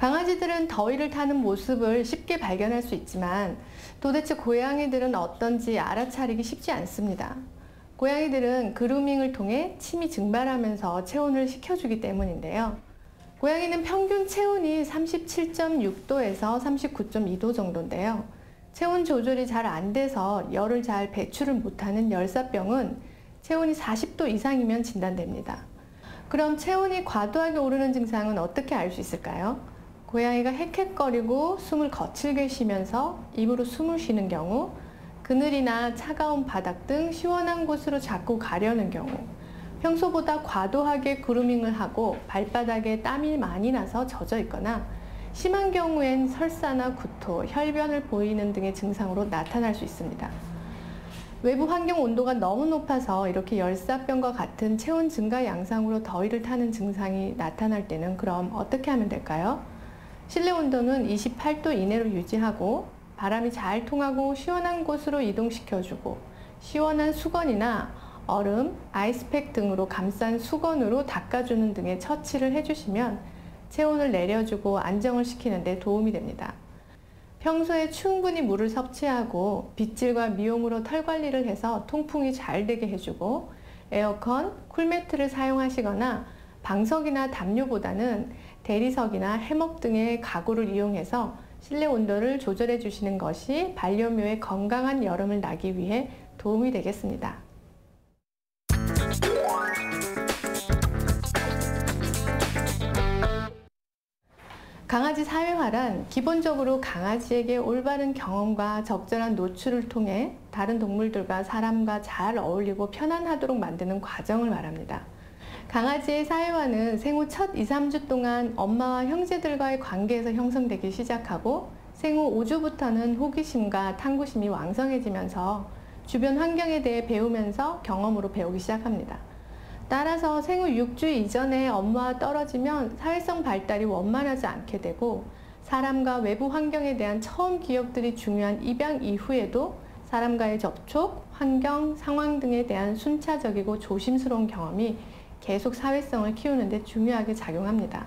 강아지들은 더위를 타는 모습을 쉽게 발견할 수 있지만 도대체 고양이들은 어떤지 알아차리기 쉽지 않습니다. 고양이들은 그루밍을 통해 침이 증발하면서 체온을 식혀주기 때문인데요. 고양이는 평균 체온이 37.6도에서 39.2도 정도인데요. 체온 조절이 잘 안 돼서 열을 잘 배출을 못하는 열사병은 체온이 40도 이상이면 진단됩니다. 그럼 체온이 과도하게 오르는 증상은 어떻게 알 수 있을까요? 고양이가 헥헥거리고 숨을 거칠게 쉬면서 입으로 숨을 쉬는 경우, 그늘이나 차가운 바닥 등 시원한 곳으로 자꾸 가려는 경우, 평소보다 과도하게 그루밍을 하고 발바닥에 땀이 많이 나서 젖어 있거나 심한 경우엔 설사나 구토, 혈변을 보이는 등의 증상으로 나타날 수 있습니다. 외부 환경 온도가 너무 높아서 이렇게 열사병과 같은 체온 증가 양상으로 더위를 타는 증상이 나타날 때는 그럼 어떻게 하면 될까요? 실내 온도는 28도 이내로 유지하고 바람이 잘 통하고 시원한 곳으로 이동시켜주고 시원한 수건이나 얼음, 아이스팩 등으로 감싼 수건으로 닦아주는 등의 처치를 해주시면 체온을 내려주고 안정을 시키는 데 도움이 됩니다. 평소에 충분히 물을 섭취하고 빗질과 미용으로 털 관리를 해서 통풍이 잘 되게 해주고 에어컨, 쿨매트를 사용하시거나 방석이나 담요보다는 대리석이나 해먹 등의 가구를 이용해서 실내 온도를 조절해 주시는 것이 반려묘의 건강한 여름을 나기 위해 도움이 되겠습니다. 강아지 사회화란 기본적으로 강아지에게 올바른 경험과 적절한 노출을 통해 다른 동물들과 사람과 잘 어울리고 편안하도록 만드는 과정을 말합니다. 강아지의 사회화는 생후 첫 2, 3주 동안 엄마와 형제들과의 관계에서 형성되기 시작하고 생후 5주부터는 호기심과 탐구심이 왕성해지면서 주변 환경에 대해 배우면서 경험으로 배우기 시작합니다. 따라서 생후 6주 이전에 엄마와 떨어지면 사회성 발달이 원만하지 않게 되고 사람과 외부 환경에 대한 처음 기억들이 중요한 입양 이후에도 사람과의 접촉, 환경, 상황 등에 대한 순차적이고 조심스러운 경험이 계속 사회성을 키우는 데 중요하게 작용합니다.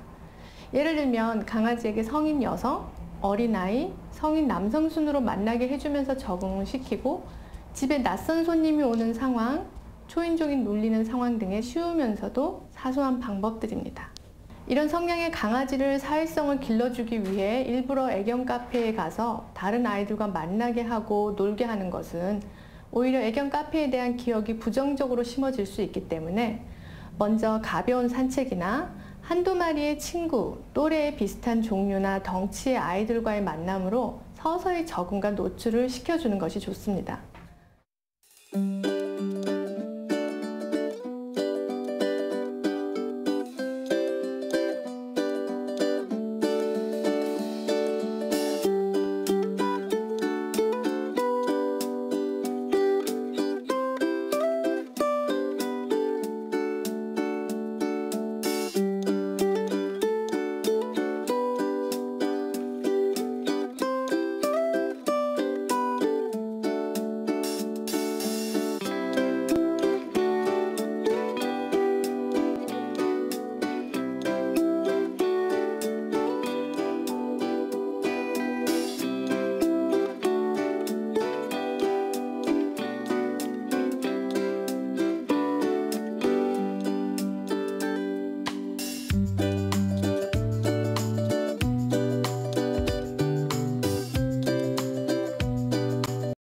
예를 들면 강아지에게 성인 여성, 어린아이, 성인 남성 순으로 만나게 해주면서 적응을 시키고 집에 낯선 손님이 오는 상황, 초인종이 눌리는 상황 등에 쉬우면서도 사소한 방법들입니다. 이런 성향의 강아지를 사회성을 길러주기 위해 일부러 애견 카페에 가서 다른 아이들과 만나게 하고 놀게 하는 것은 오히려 애견 카페에 대한 기억이 부정적으로 심어질 수 있기 때문에 먼저 가벼운 산책이나 한두 마리의 친구, 또래에 비슷한 종류나 덩치의 아이들과의 만남으로 서서히 적응과 노출을 시켜주는 것이 좋습니다.